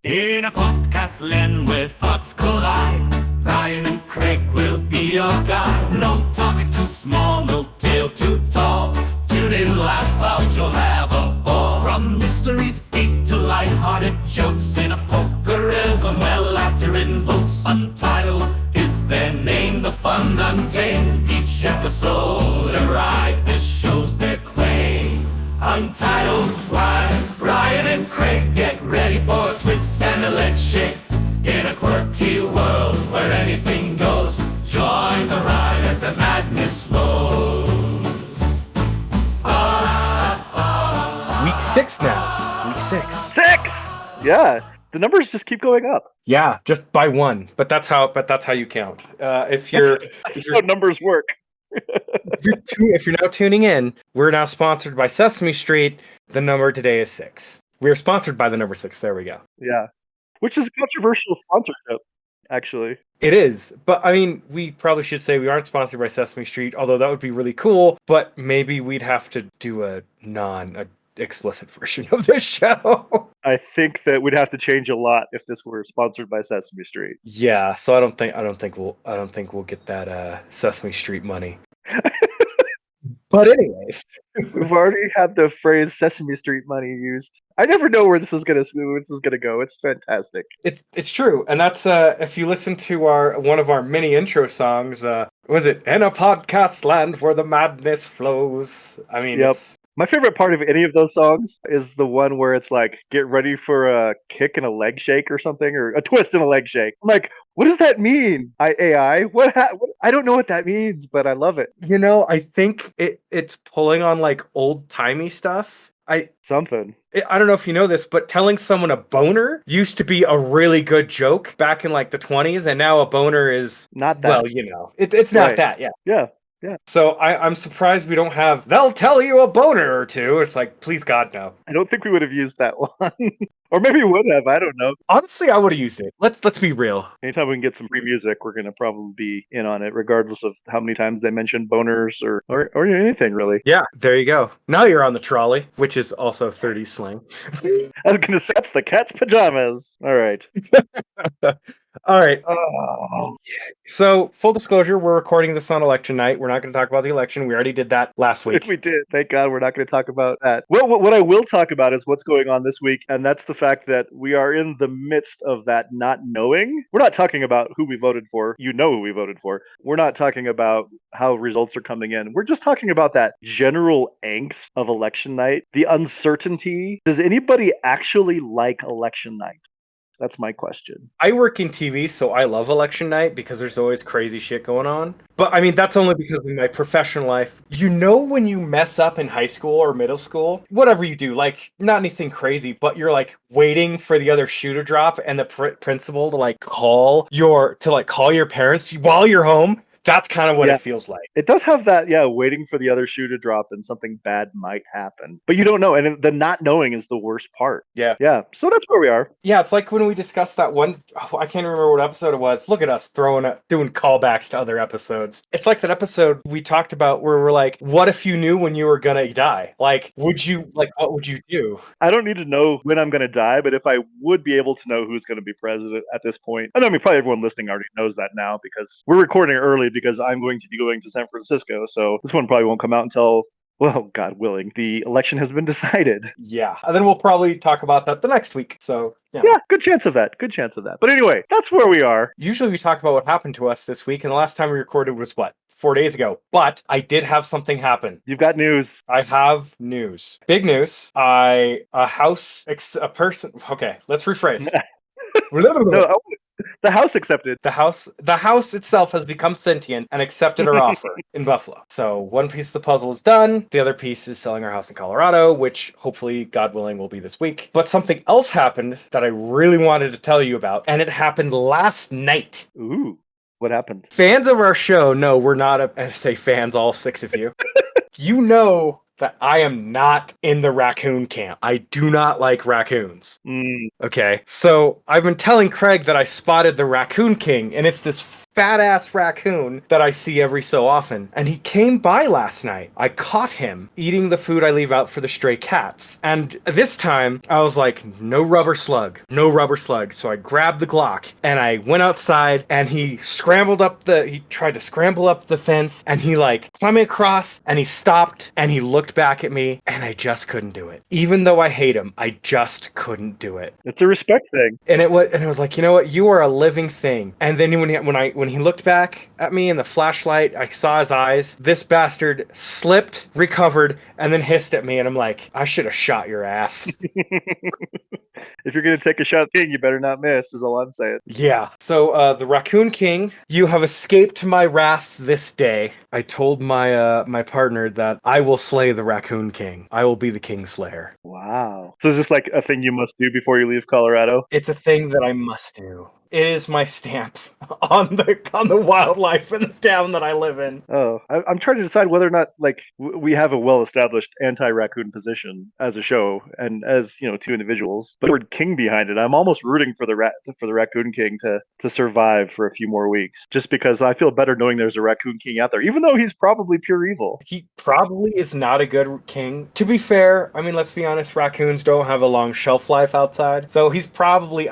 In a podcast land where thoughts collide, Brian and Craig will be your guide. No topic too small, no tale too tall. Tune in, laugh out, you'll have a ball. From mysteries deep to light-hearted jokes in a poker rhythm where laughter invokes. Untitled is their name, the fun untamed. Each episode a ride, this shows their claim. Untitled, Brian and Craig, get ready for a twist and a leg shake. In a quirky world where anything goes, join the ride as the madness flows. Week 6 now. Week 6. 6! Yeah, the numbers just keep going up. Yeah, just by one. But that's how you count. If That's how numbers work. if you're now tuning in, we're now sponsored by Sesame Street. The number today is 6. We're sponsored by the number 6. There we go. Yeah, which is a controversial sponsorship, actually. It is, but I mean, we probably should say we aren't sponsored by Sesame Street, although that would be really cool. But maybe we'd have to do a explicit version of this show. I think that we'd have to change a lot if this were sponsored by Sesame Street. Yeah, so I don't think we'll get that Sesame Street money. But anyways, We've already had the phrase Sesame Street money used. I never know where this is gonna go. It's fantastic. it's true, and that's if you listen to one of our mini intro songs, was it "In a Podcast Land Where the Madness Flows"? I mean, Yep. it's My favorite part of any of those songs is the one where it's like, get ready for a kick and a leg shake or something, or a twist and a leg shake. I'm like, what does that mean? AI? What? I don't know what that means, but I love it. I think it's pulling on like old timey stuff. Something. I don't know if you know this, but telling someone a boner used to be a really good joke back in like the 20s, and now a boner is Not that. well, it's not Right. that, yeah. Yeah. So I'm surprised we don't have, they'll tell you a boner or two. It's like, please God, no. I don't think we would have used that one. Or maybe we would have. I don't know. Honestly, I would have used it. Let's be real. Anytime we can get some free music, we're going to probably be in on it, regardless of how many times they mention boners or anything, really. Yeah, there you go. Now you're on the trolley, which is also 30s slang. I was going to say, that's the cat's pajamas. All right. All right. Oh. So, full disclosure, we're recording this on election night. We're not going to talk about the election. We already did that last week. We did. Thank God we're not going to talk about that. Well, what I will talk about is what's going on this week, and that's the fact that we are in the midst of that not knowing. We're not talking about who we voted for. You know who we voted for. We're not talking about how results are coming in. We're just talking about that general angst of election night, the uncertainty. Does anybody actually like election night? That's my question. I work in TV, so I love election night because there's always crazy shit going on. But I mean, that's only because of my professional life. When you mess up in high school or middle school, whatever you do, like not anything crazy, but you're like waiting for the other shoe to drop and the principal to call your parents while you're home. That's kind of what it feels like. It does have that, waiting for the other shoe to drop and something bad might happen. But you don't know, and the not knowing is the worst part. Yeah. Yeah, so that's where we are. Yeah, it's like when we discussed that one, I can't remember what episode it was. Look at us doing callbacks to other episodes. It's like that episode we talked about where we're like, what if you knew when you were gonna die? What would you do? I don't need to know when I'm going to die, but if I would be able to know who's going to be president at this point, I mean, probably everyone listening already knows that now because we're recording early because I'm going to be going to San Francisco. So this one probably won't come out until, well, God willing, the election has been decided. Yeah, and then we'll probably talk about that the next week. So Yeah, good chance of that. But anyway, that's where we are. Usually we talk about what happened to us this week, and the last time we recorded was 4 days ago. But I did have something happen. You've got news. I have news. Big news. Okay, let's rephrase. No, the House accepted. The house itself has become sentient and accepted our offer in Buffalo. So one piece of the puzzle is done. The other piece is selling our house in Colorado, which hopefully, God willing, will be this week. But something else happened that I really wanted to tell you about, and it happened last night. Ooh, what happened? Fans of our show know we're not I say fans, all 6 of you. You know that I am not in the raccoon camp. I do not like raccoons. Okay, so I've been telling Craig that I spotted the Raccoon King, and it's this fat ass raccoon that I see every so often. And he came by last night. I caught him eating the food I leave out for the stray cats. And this time I was like, no rubber slug, no rubber slug. So I grabbed the Glock and I went outside and he tried to scramble up the fence and he like climbed across and he stopped and he looked back at me and I just couldn't do it. Even though I hate him, I just couldn't do it. It's a respect thing. And it was like, you know what? You are a living thing. And then when he looked back at me in the flashlight, I saw his eyes. This bastard slipped, recovered, and then hissed at me. And I'm like, I should have shot your ass. If you're gonna take a shot at King, you better not miss, is all I'm saying. Yeah. So the Raccoon King, you have escaped my wrath this day. I told my partner that I will slay the Raccoon King. I will be the King Slayer. Wow. So is this like a thing you must do before you leave Colorado? It's a thing that I must do. It is my stamp on the wildlife in the town that I live in. Oh, I'm trying to decide whether or not like we have a well-established anti-raccoon position as a show and as two individuals. But the word king behind it, I'm almost rooting for the Raccoon King to survive for a few more weeks, just because I feel better knowing there's a Raccoon King out there, even though he's probably pure evil. He probably is not a good king. To be fair, I mean, let's be honest, raccoons don't have a long shelf life outside. So he's probably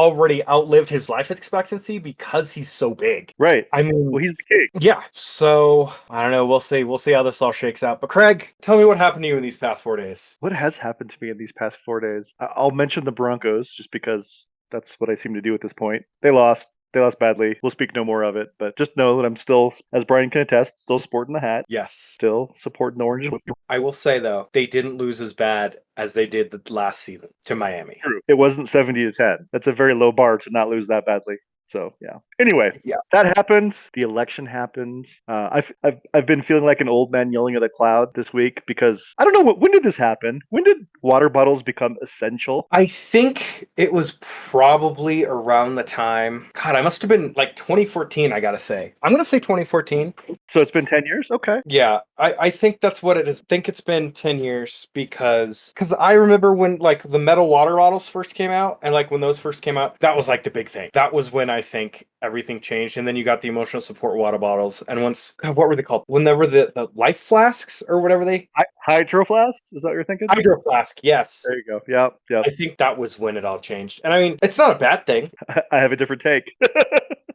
already outlived his life expectancy because he's so big. Right. I mean, Well, he's the king. yeah. So I don't know. We'll see. We'll see how this all shakes out. But Craig, tell me what happened to you in these past 4 days. What has happened to me in these past 4 days? I'll mention the Broncos just because that's what I seem to do at this point. They lost. They lost badly. We'll speak no more of it, but just know that I'm still, as Brian can attest, still sporting the hat. Yes. Still supporting the orange. I will say, though, they didn't lose as bad as they did the last season to Miami. True. It wasn't 70-10. That's a very low bar to not lose that badly. So yeah. Anyway, Yeah. that happened. The election happened. I've been feeling like an old man yelling at a cloud this week because I don't know when did this happen? When did water bottles become essential? I think it was probably around the time. God, I must have been like 2014. I gotta say, I'm gonna say 2014. So it's been 10 years. Okay. Yeah, I think that's what it is. I think it's been 10 years because I remember when like the metal water bottles first came out, and like when those first came out, that was like the big thing. That was when I think everything changed, and then you got the emotional support water bottles, and once God, what were they called? When there were the life flasks or whatever they Hydro flasks? Is that what you're thinking? hydro flask. Yes, There you go. Yeah. I think that was when it all changed, and I mean it's not a bad thing. I have a different take.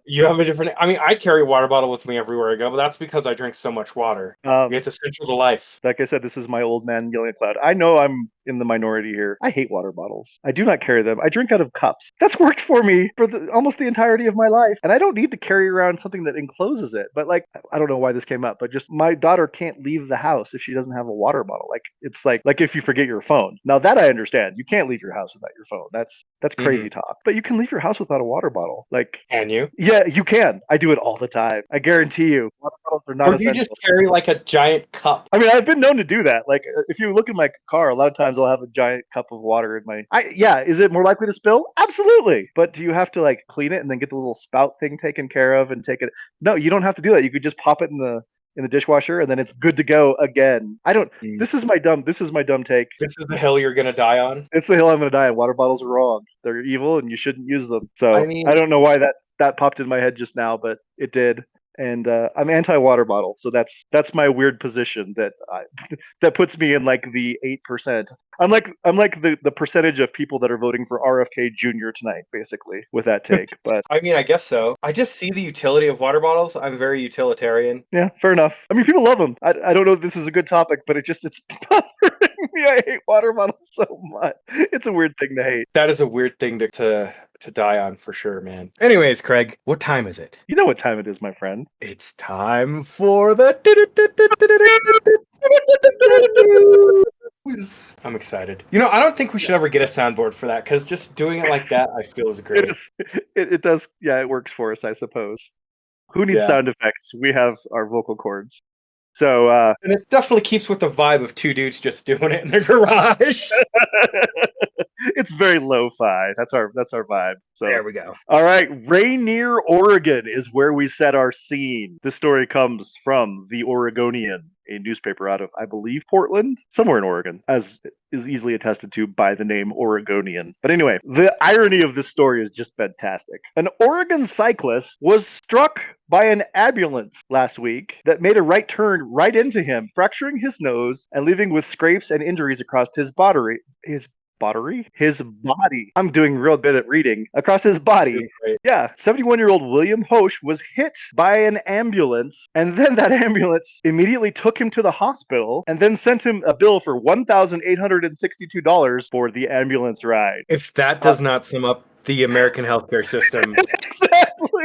You have a different. I mean, I carry a water bottle with me everywhere I go, but that's because I drink so much water. It's essential to life. Like I said, this is my old man yelling at cloud. I know I'm in the minority here. I hate water bottles. I do not carry them. I drink out of cups. That's worked for me for almost the entirety of my life. And I don't need to carry around something that encloses it. But like, I don't know why this came up, but just my daughter can't leave the house if she doesn't have a water bottle. Like it's like if you forget your phone. Now that I understand, you can't leave your house without your phone. That's crazy talk. But you can leave your house without a water bottle. Like, Can you? yeah, you can. I do it all the time. I guarantee you, water bottles are not Or do you essential. just carry like a giant cup? I mean, I've been known to do that. Like, if you look in my car, a lot of times I'll have a giant cup of water in my. Yeah, is it more likely to spill? Absolutely. But do you have to like clean it and then get the little spout thing taken care of and take it? No, you don't have to do that. You could just pop it in the dishwasher and then it's good to go again. I don't. This is my dumb take. This is the hill you're gonna die on. It's the hill I'm going to die on. Water bottles are wrong. They're evil and you shouldn't use them. So I mean- I don't know why that popped in my head just now, but it did. And I'm anti-water bottle, so that's my weird position that puts me in like the 8%. I'm like the percentage of people that are voting for RFK Jr. tonight, basically, with that take. But I mean, I guess so. I just see the utility of water bottles. I'm very utilitarian. yeah, fair enough. I mean, people love them. I don't know if this is a good topic, but it's bothering me. I hate water bottles so much. It's a weird thing to hate. That is a weird thing to die on for sure, man. Anyways, Craig, what time is it? You know what time it is, my friend. It's time for the. I'm excited. You know, I don't think we should ever get a soundboard for that because just doing it like that, I feel is great. It does. Yeah, it works for us, I suppose. Who needs sound effects? We have our vocal cords. So, and it definitely keeps with the vibe of two dudes just doing it in their garage. It's very lo-fi. That's our vibe. So There we go. All right, Rainier, Oregon is where we set our scene. This story comes from the Oregonian. a newspaper out of, I believe, Portland, somewhere in Oregon, as is easily attested to by the name Oregonian. But anyway, the irony of this story is just fantastic. An Oregon cyclist was struck by an ambulance last week that made a right turn right into him, fracturing his nose and leaving with scrapes and injuries across his body. His body. I'm doing real good at reading. Across his body. Yeah, 71-year-old William Hoche was hit by an ambulance, and then that ambulance immediately took him to the hospital and then sent him a bill for $1,862 for the ambulance ride. If that does not sum up the American healthcare system. Exactly.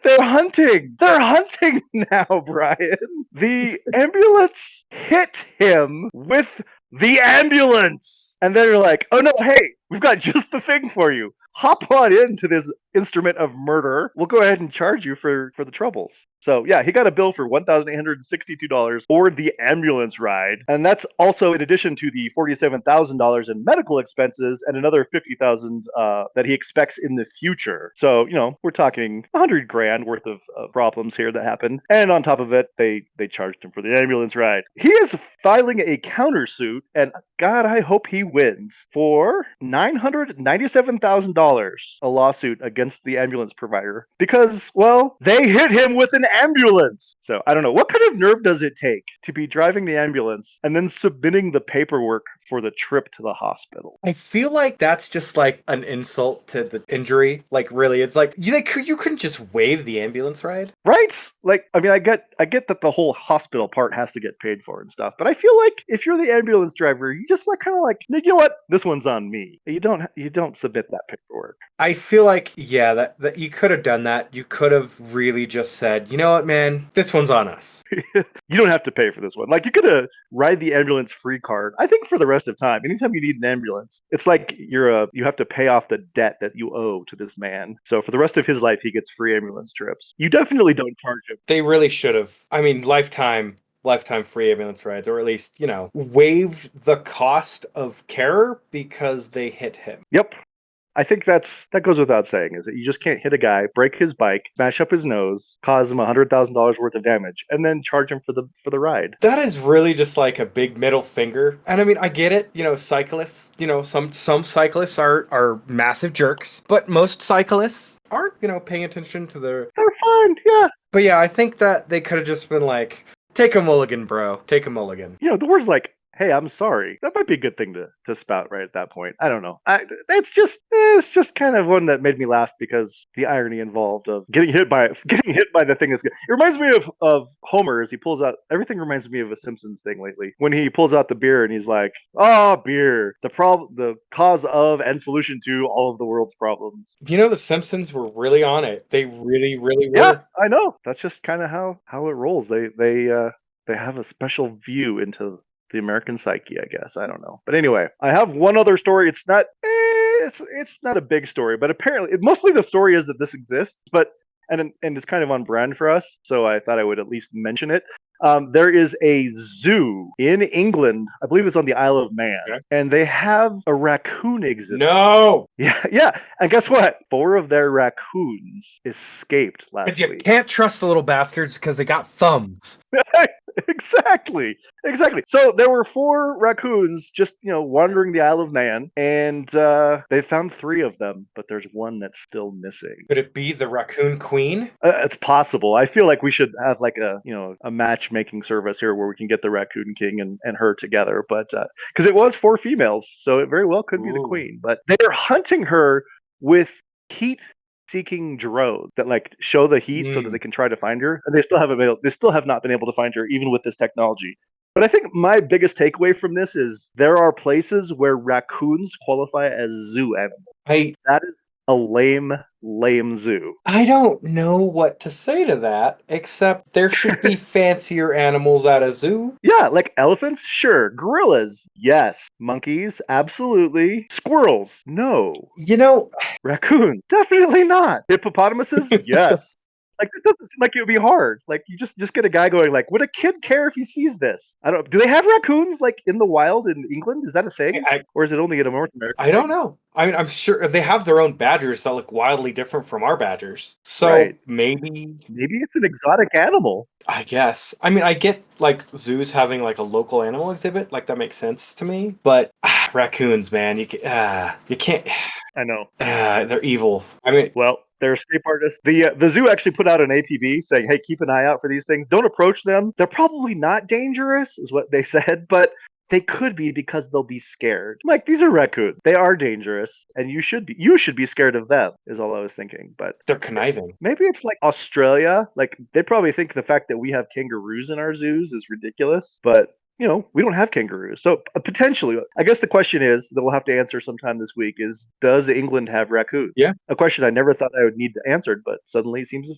They're hunting. They're hunting now, Brian. The ambulance hit him with the ambulance. And then they're like, oh no, hey, we've got just the thing for you. Hop on into this instrument of murder. We'll go ahead and charge you for the troubles. So yeah, he got a bill for $1,862 for the ambulance ride. And that's also in addition to the $47,000 in medical expenses and another $50,000 that he expects in the future. So, we're talking $100,000 worth of problems here that happened. And on top of it, they charged him for the ambulance ride. He is filing a countersuit, and God, I hope he wins, for $997,000, a lawsuit against the ambulance provider because, well, they hit him with an ambulance. So I don't know. What kind of nerve does it take to be driving the ambulance and then submitting the paperwork for the trip to the hospital? I feel like that's just like an insult to the injury. Like, really, it's like you couldn't just waive the ambulance ride, right? Like, I mean, I get that the whole hospital part has to get paid for and stuff, but I feel like if you're the ambulance driver, you just like kind of like, you know what, this one's on me. You don't submit that paperwork. I feel like, yeah, that you could have done that. You could have really just said, you know what, man, this one's on us. You don't have to pay for this one. Like, you could have ride the ambulance free card. I think for the rest of time, anytime you need an ambulance, it's like you have to pay off the debt that you owe to this man. So for the rest of his life, he gets free ambulance trips. You definitely don't charge him. They really should have. I mean, lifetime free ambulance rides, or at least, waived the cost of care because they hit him. Yep. I think that goes without saying, is that you just can't hit a guy, break his bike, smash up his nose, cause him $100,000 worth of damage, and then charge him for the ride. That is really just like a big middle finger. And I mean, I get it. Cyclists, some cyclists are massive jerks, but most cyclists aren't, paying attention to their... They're fine, yeah. But yeah, I think that they could have just been like, take a mulligan, bro. Take a mulligan. The word's like, hey, I'm sorry. That might be a good thing to spout right at that point. I don't know. It's just kind of one that made me laugh because the irony involved of getting hit by the thing that's good. It reminds me of Homer as he pulls out. Everything reminds me of a Simpsons thing lately when he pulls out the beer and he's like, beer, the cause of and solution to all of the world's problems. The Simpsons were really on it. They really, really were. Yeah, I know. That's just kind of how it rolls. They have a special view into the American psyche, I guess. I don't know. But anyway, I have one other story. It's not a big story, but apparently mostly the story is that this exists, but and it's kind of on brand for us, so I thought I would at least mention it. There is a zoo in England, I believe it's on the Isle of Man, and they have a raccoon exhibit. No! Yeah. And guess what? 4 of their raccoons escaped last week. You can't trust the little bastards because they got thumbs. Exactly. So there were 4 raccoons just, wandering the Isle of Man, and they found 3 of them, but there's one that's still missing. Could it be the Raccoon Queen? It's possible. I feel like we should have like a matchmaking service here where we can get the Raccoon King and her together, but because it was 4 females, so it very well could be the queen. But they're hunting her with heat-seeking drones that like show the heat so that they can try to find her, and they still have not been able to find her even with this technology. But I think my biggest takeaway from this is there are places where raccoons qualify as zoo animals. That is a lame zoo. I don't know what to say to that, except there should be fancier animals at a zoo. Yeah, like elephants, sure. Gorillas, yes. Monkeys, absolutely. Squirrels, no. You know, Raccoons, definitely not. Hippopotamuses, yes. Like, it doesn't seem like it would be hard. Like, you just get a guy going like, would a kid care if he sees this? I don't. Do they have raccoons like in the wild in England? Is that a thing, or is it only in a North America? I don't know. I mean, I'm sure they have their own badgers that look wildly different from our badgers. So Right. maybe, Maybe it's an exotic animal. I guess. I mean, I get like zoos having like a local animal exhibit, like that makes sense to me. But raccoons, man, you can't. I know. They're evil. I mean, Well, they're escape artists. The zoo actually put out an APB saying, "Hey, keep an eye out for these things. Don't approach them. They're probably not dangerous," is what they said, but they could be because they'll be scared. Like, these are raccoons. They are dangerous, and you should be scared of them. Is all I was thinking. But they're conniving. maybe it's like Australia. Like, they probably think the fact that we have kangaroos in our zoos is ridiculous, but we don't have kangaroos. So potentially, I guess the question is that we'll have to answer sometime this week is, does England have raccoons? Yeah. A question I never thought I would need to answer, but suddenly seems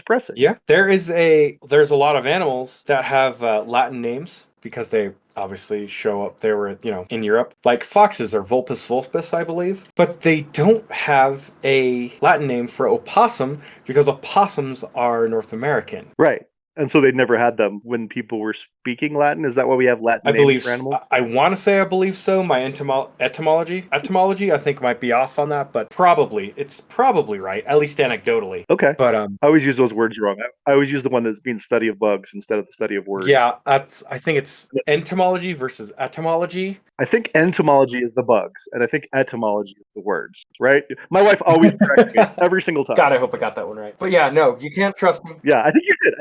pressing. Yeah, there's a lot of animals that have Latin names because they obviously show up. They were in Europe, like foxes are Vulpes vulpes, I believe, but they don't have a Latin name for opossum because opossums are North American. Right. And so they never had them when people were speaking Latin. Is that why we have Latin I names believe for animals? I want to say I believe so. My etymology I think might be off on that, but it's probably right, at least anecdotally. Okay. But I always use those words wrong. I always use the one that's being study of bugs instead of the study of words. yeah, I think it's entomology versus etymology. I think entomology is the bugs, and I think etymology is the words, right? My wife always corrects me every single time. God, I hope I got that one right. But yeah, no, you can't trust them. Yeah, I think you did.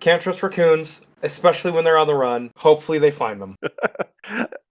Can't trust raccoons, especially when they're on the run. Hopefully they find them.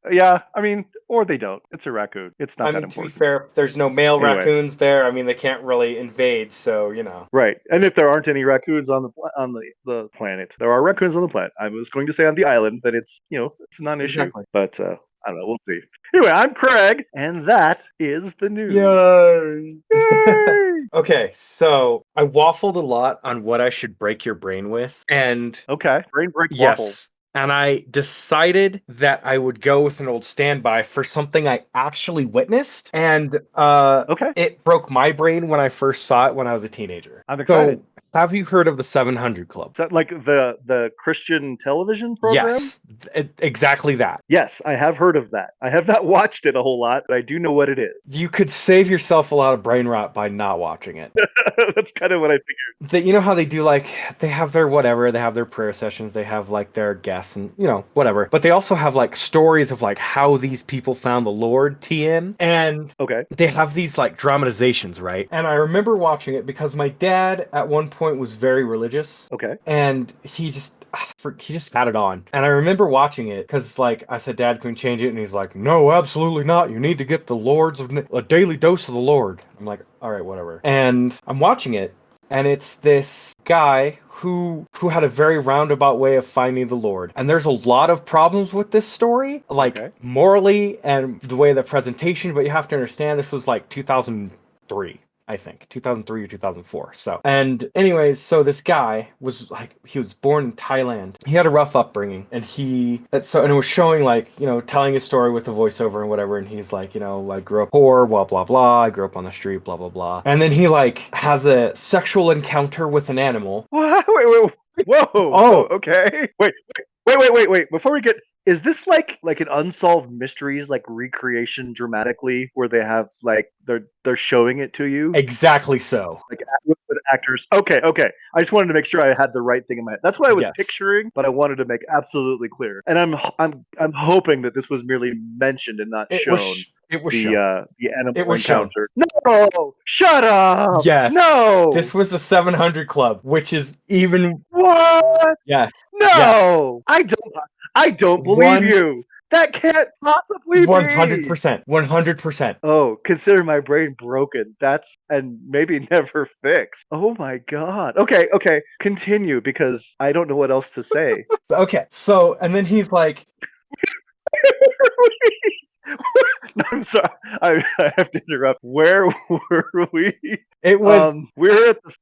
Yeah, I mean, or they don't. It's a raccoon. It's not that To be important. fair, there's no male Anyway. raccoons there. I mean, they can't really invade, so Right, and if there aren't any raccoons on the planet, there are raccoons on the planet. I was going to say on the island, but it's it's a non-issue. Exactly. But I don't know. We'll see. Anyway, I'm Craig, and that is the news. Yay! Yay! Okay, so I waffled a lot on what I should break your brain with, and Okay, brain break yes. waffles. And I decided that I would go with an old standby for something I actually witnessed. And Okay, it broke my brain when I first saw it when I was a teenager. I'm excited. So, have you heard of the 700 Club? Is that like the Christian television program? Yes, exactly that. Yes, I have heard of that. I have not watched it a whole lot, but I do know what it is. You could save yourself a lot of brain rot by not watching it. That's kind of what I figured. You know how they do, like, they have their whatever, they have their prayer sessions, they have like their guests and whatever. But they also have like stories of like how these people found the Lord, TM, and Okay. they have these like dramatizations, right? And I remember watching it because my dad at one point was very religious. Okay. And he just had it on. And I remember watching it because, like, I said, Dad, can we change it? And he's like, no, absolutely not. You need to get a daily dose of the Lord. I'm like, all right, whatever. And I'm watching it, and it's this guy who had a very roundabout way of finding the Lord. And there's a lot of problems with this story, like morally and the way the presentation, but you have to understand this was like 2003. I think 2003 or 2004. So, and anyways, so this guy was like, he was born in Thailand. He had a rough upbringing, and and it was showing like, telling his story with the voiceover and whatever. And he's like, I grew up poor, blah, blah, blah. I grew up on the street, blah, blah, blah. And then he like has a sexual encounter with an animal. Wait. Whoa. Oh, okay. Wait. Before we get, is this like an Unsolved Mysteries like recreation dramatically where they have like they're showing it to you? Exactly so. Like with actors. Okay. I just wanted to make sure I had the right thing in my head. That's what I was picturing, but I wanted to make absolutely clear. And I'm hoping that this was merely mentioned and not shown. It was the animal encounter. Shown. No, shut up. Yes. No. This was the 700 Club, which is even what? Yes. No. Yes. I don't believe you. That can't possibly be. 100%. 100%. Oh, consider my brain broken. And maybe never fixed. Oh my god. Okay. Continue, because I don't know what else to say. Okay. So, and then he's like, no, I'm sorry. I have to interrupt. Where were we? It was. We're at the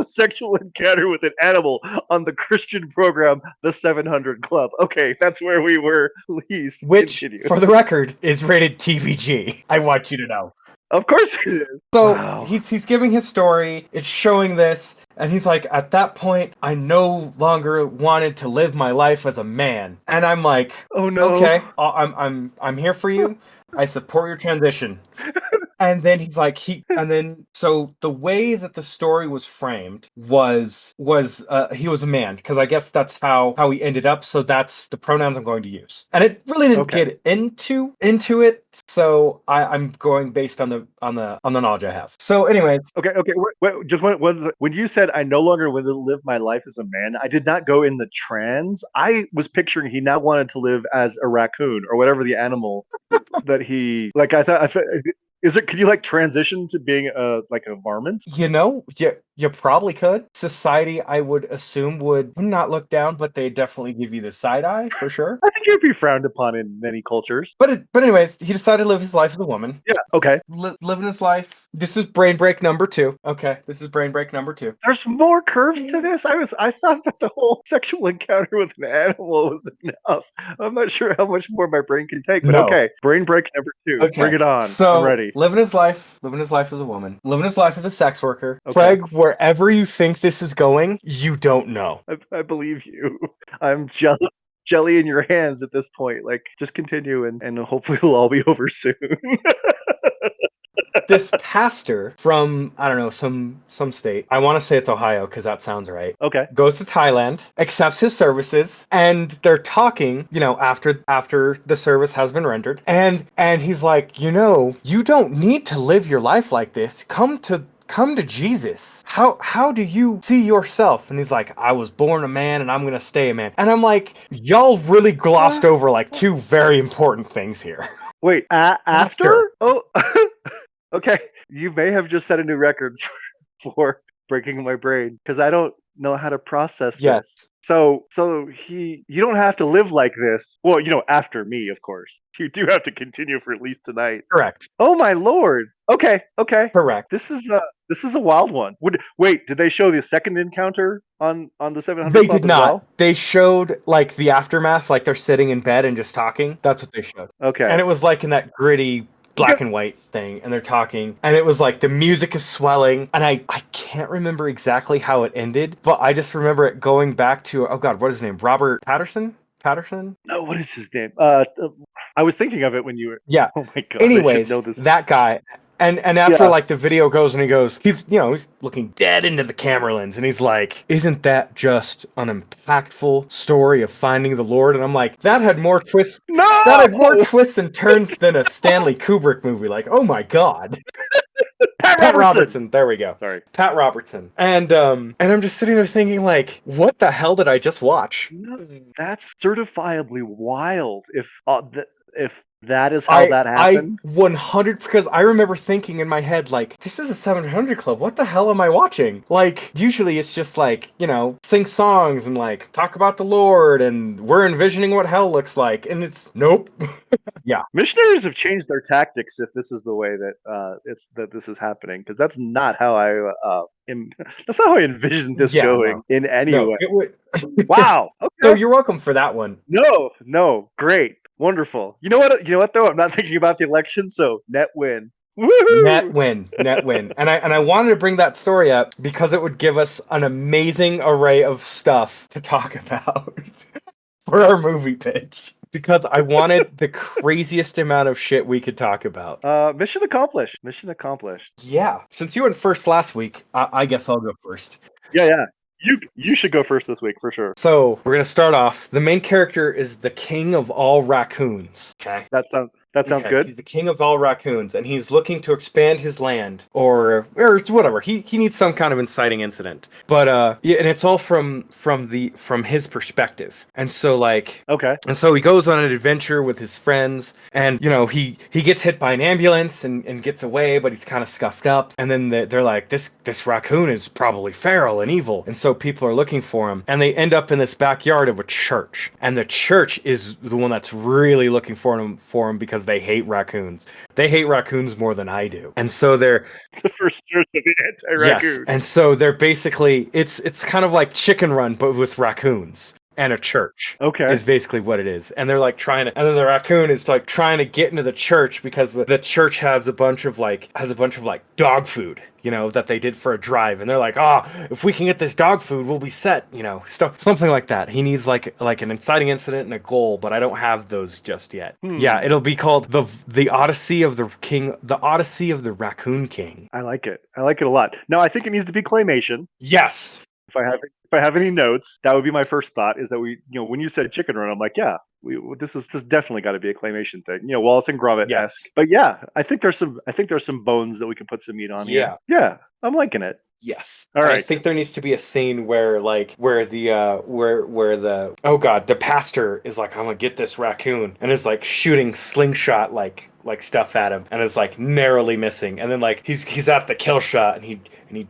sexual encounter with an animal on the Christian program, the 700 Club. Okay, that's where we were. Please, which, continue. For the record, is rated TVG. I want you to know. Of course it is. So Wow. he's giving his story. It's showing this, and he's like, at that point, I no longer wanted to live my life as a man. And I'm like, Oh no. okay, I'm here for you. I support your transition. And then he's like so the way that the story was framed was he was a man, because I guess that's how he ended up, so that's the pronouns I'm going to use. And it really didn't Okay. get into it, so I'm going based on the knowledge I have. So anyways, Okay. Just when you said I no longer want to live my life as a man, I did not go in the trans. I was picturing he now wanted to live as a raccoon or whatever the animal that he like. I thought is it? Could you like transition to being a varmint? you probably could. Society, I would assume, would not look down, but they definitely give you the side eye for sure. I think you'd be frowned upon in many cultures. But anyways, he decided to live his life as a woman. Yeah. Okay. Living his life. This is brain break number 2. Okay, this is brain break number 2. There's more curves to this. I thought that the whole sexual encounter with an animal was enough. I'm not sure how much more my brain can take, but No. okay. Brain break number 2. Okay. Bring it on. So I'm ready. living his life as a woman, living his life as a sex worker. Okay. Craig, wherever you think this is going, you don't know. I believe you. I'm jelly in your hands at this point. Like, just continue, and hopefully it'll all be over soon. This pastor from, I don't know, some state, I want to say it's Ohio because that sounds right, Okay. goes to Thailand, accepts his services, and they're talking, after the service has been rendered, and he's like, you don't need to live your life like this. Come to Jesus. How do you see yourself? And he's like, I was born a man and I'm gonna stay a man. And I'm like, y'all really glossed over like 2 very important things here. Wait, after? Oh, okay. You may have just set a new record for breaking my brain because I don't know how to process Yes. this. So you don't have to live like this. Well, after me, of course. You do have to continue for at least tonight. Correct. Oh my lord. Okay. Correct. This is a wild one. Wait, did they show the second encounter on the 700 They Club did as not. well? They showed like the aftermath, like they're sitting in bed and just talking. That's what they showed. Okay. And it was like in that gritty black and white thing, and they're talking, and it was like the music is swelling, and I can't remember exactly how it ended, but I just remember it going back to, oh god, what is his name? Robert Patterson? No, what is his name? I was thinking of it when you were. Yeah. Oh my god. Anyways, I should know this. that guy. And after Yeah. like the video goes and he's looking dead into the camera lens, and he's like, isn't that just an impactful story of finding the Lord? And I'm like, that had more twists. No. That had more twists and turns than a Stanley Kubrick movie. Like, oh my god. Pat Robertson. There we go. Sorry. Pat Robertson. And I'm just sitting there thinking, like, what the hell did I just watch? That's certifiably wild. If that is how that happened. I 100, because I remember thinking in my head, like, this is a 700 Club. What the hell am I watching? Like, usually it's just like, sing songs and like talk about the Lord, and we're envisioning what hell looks like, and it's nope. Yeah. Missionaries have changed their tactics if this is the way that this is happening, because that's not how that's not how I envisioned this going in any way. It would. Wow. Okay. So you're welcome for that one. No, great, wonderful. You know what though? I'm not thinking about the election, so net win. Woo-hoo! Net win. And I wanted to bring that story up because it would give us an amazing array of stuff to talk about for our movie pitch. Because I wanted the craziest amount of shit we could talk about. Mission accomplished. Yeah. Since you went first last week, I guess I'll go first. Yeah. You should go first this week for sure. So we're gonna start off. The main character is the king of all raccoons. Okay. That sounds good. He's the king of all raccoons, and he's looking to expand his land, or whatever. He needs some kind of inciting incident. But yeah, and it's all from his perspective. And so Okay. And so he goes on an adventure with his friends, and he gets hit by an ambulance and gets away, but he's kind of scuffed up. And then they're like, this raccoon is probably feral and evil, and so people are looking for him, and they end up in this backyard of a church, and the church is the one that's really looking for him because they hate raccoons. They hate raccoons more than I do, and so they're the first church of the anti-raccoon. Yes, and so they're basically it's kind of like Chicken Run but with raccoons. and a church. Okay. Is basically what it is. And they're like trying to, and then the raccoon is like trying to get into the church because the church has a bunch of like dog food, that they did for a drive. And they're like, if we can get this dog food, we'll be set, something like that. He needs like an inciting incident and a goal, but I don't have those just yet. Yeah, it'll be called the Odyssey of the King, the Odyssey of the Raccoon King. I like it. I like it a lot. Now I think it needs to be claymation. Yes. If I have any notes, that would be my first thought. Is that when you said Chicken Run, I'm like, yeah, this definitely got to be a claymation thing. Wallace and Gromit esque. Yes. But yeah, I think there's some bones that we can put some meat on here. Yeah, I'm liking it. Yes. All And right. I think there needs to be a scene where the pastor is like, I'm gonna get this raccoon, and is like shooting slingshot like stuff at him, and is like narrowly missing, and then like he's at the kill shot, and he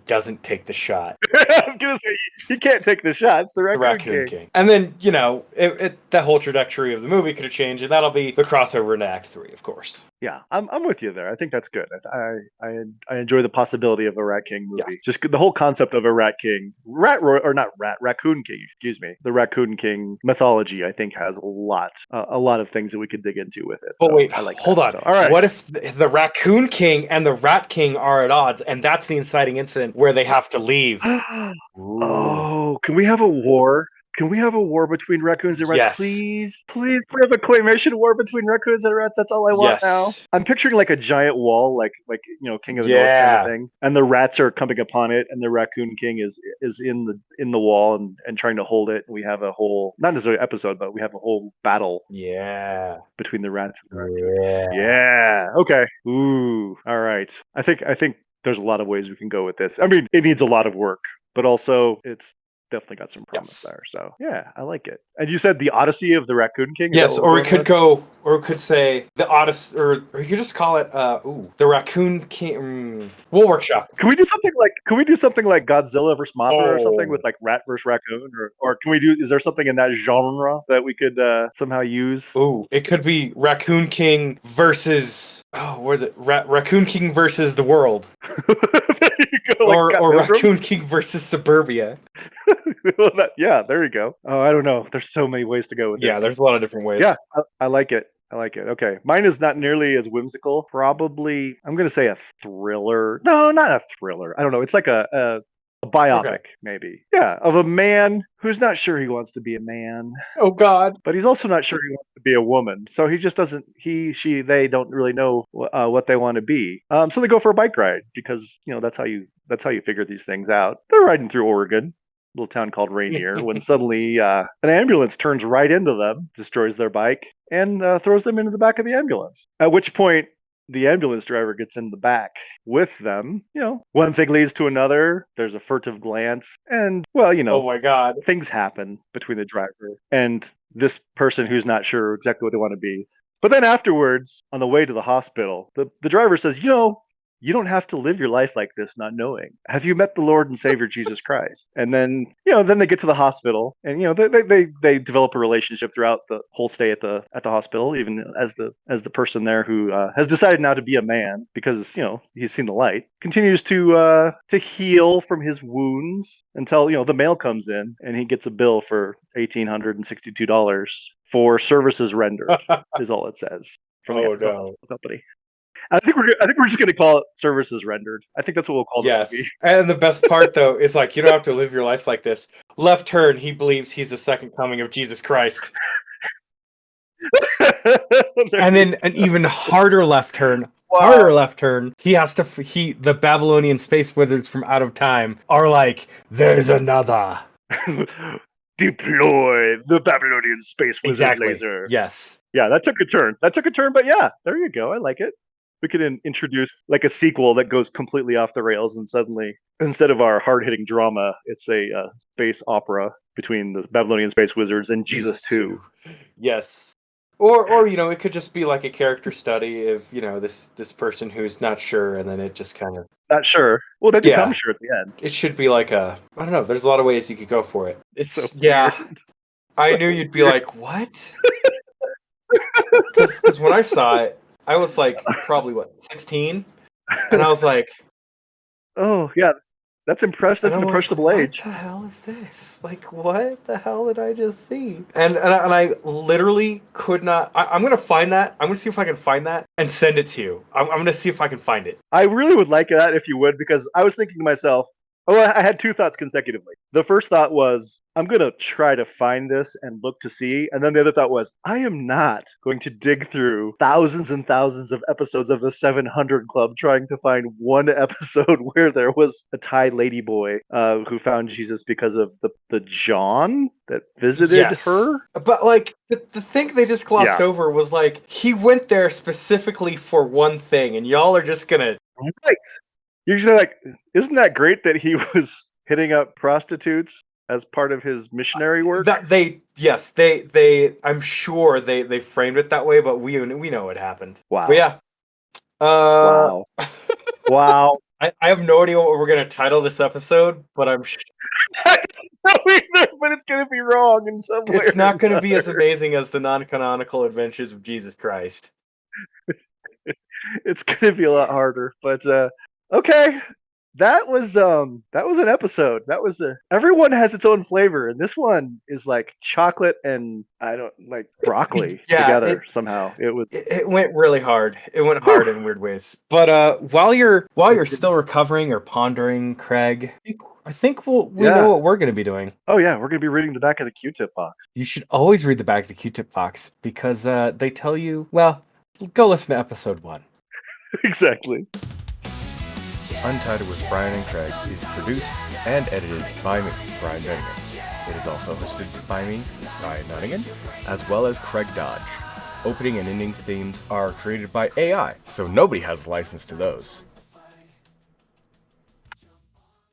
doesn't take the shot. I was gonna say he can't take the shot. It's the Raccoon King. And then the whole trajectory of the movie could have changed, and that'll be the crossover into Act 3, of course. Yeah, I'm with you there. I think that's good. I enjoy the possibility of a Rat King movie. Yes. Just the whole concept of a Raccoon King. Excuse me. The Raccoon King mythology, I think, has a lot of things that we could dig into with it. But So wait, I like hold that. on. So, all right. What if the Raccoon King and the Rat King are at odds, and that's the inciting incident where they have to leave? Oh, can we have a war? Can we have a war between raccoons and rats? Yes. Please, please, we have a claymation war between raccoons and rats. That's all I want now. I'm picturing like a giant wall, like King of the North kind of thing, and the rats are coming upon it, and the Raccoon King is in the wall and trying to hold it. We have a whole, not necessarily episode, but we have a whole battle. Yeah. Between the rats and the raccoons. Yeah. Okay. Ooh. All right. I think there's a lot of ways we can go with this. I mean, it needs a lot of work, but also it's definitely got some promise there. So yeah, I like it. And you said the Odyssey of the Raccoon King? Yes, or we could say the Odyssey, or you could just call it the Raccoon King. We'll workshop. Can we do something like Godzilla versus Mothra or something with like rat versus raccoon, or can we do? Is there something in that genre that we could somehow use? Ooh, it could be Raccoon King versus Raccoon King versus the world. There you go, or Raccoon King versus Suburbia. Yeah, there you go. Oh, I don't know. There's so many ways to go with this. Yeah, there's a lot of different ways. Yeah, I like it. I like it. Okay. Mine is not nearly as whimsical. Probably, I'm going to say a thriller. No, not a thriller. I don't know. It's like a biopic, maybe. Yeah, of a man who's not sure he wants to be a man. Oh, God. But he's also not sure he wants to be a woman. So he just doesn't, they don't really know what they want to be. So they go for a bike ride because, that's how you figure these things out. They're riding through Oregon. Little town called Rainier, when suddenly an ambulance turns right into them, destroys their bike, and throws them into the back of the ambulance. At which point, the ambulance driver gets in the back with them. One thing leads to another. There's a furtive glance, and oh my God, things happen between the driver and this person who's not sure exactly what they want to be. But then afterwards, on the way to the hospital, the driver says, you don't have to live your life like this not knowing. Have you met the Lord and Savior Jesus Christ? And then, then they get to the hospital, and they develop a relationship throughout the whole stay at the hospital, even as the person there who has decided now to be a man because he's seen the light, continues to heal from his wounds until the mail comes in and he gets a bill for $1,862 for services rendered is all it says from the company. I think we're just going to call it services rendered. I think that's what we'll call the movie. And the best part though is like, you don't have to live your life like this. Left turn, he believes he's the second coming of Jesus Christ. And then an even harder left turn. Harder left turn. He has to. The Babylonian space wizards from out of time are like, there's another. Deploy the Babylonian space wizard laser. Yes. Yeah, that took a turn. But yeah, there you go. I like it. We could introduce like a sequel that goes completely off the rails, and suddenly, instead of our hard-hitting drama, it's a space opera between the Babylonian space wizards and Jesus 2. Yes. Or it could just be like a character study of this person who's not sure, and then it just kind of not sure. Well, they become sure at the end. It should be like I don't know. There's a lot of ways you could go for it. It's so weird. I knew you'd be like, what? Because when I saw it, I was like probably 16, and I was like, oh yeah, That's impressed. That's And an I'm like, impressionable age. what the hell is this? Like, what the hell did I just see? And I literally could not. I'm gonna find that. I'm gonna see if I can find that and send it to you. I'm gonna see if I can find it. I really would like that if you would, because I was thinking to myself, oh, I had two thoughts consecutively. The first thought was, I'm going to try to find this and look to see. And then the other thought was, I am not going to dig through thousands and thousands of episodes of the 700 Club trying to find one episode where there was a Thai ladyboy who found Jesus because of the John that visited Yes. her. But like the thing they just glossed Yeah. over was like he went there specifically for one thing, and y'all are just gonna. Right. You're usually like, isn't that great that he was hitting up prostitutes as part of his missionary work? That they I'm sure they framed it that way, but we know what happened. Wow. But yeah. Wow. Wow. I have no idea what we're gonna title this episode, but I'm I don't know either, but it's going to be wrong in some way. it's not or gonna be as another. amazing as the non-canonical adventures of Jesus Christ. It's going to be a lot harder, but okay. That was an episode. That was everyone has its own flavor, and this one is like chocolate and I don't like broccoli Yeah, together somehow. It was It went really hard. It went hard in weird ways. But while you're still recovering or pondering, Craig, I think we Yeah. know what we're going to be doing. Oh yeah, we're going to be reading the back of the Q-tip box. You should always read the back of the Q-tip box because they tell you. Well, go listen to episode 1. Exactly. Untitled with Brian and Craig is produced and edited by me, Brian Dunnigan. It is also hosted by me, Brian Dunnigan, as well as Craig Dodge. Opening and ending themes are created by AI, so nobody has license to those.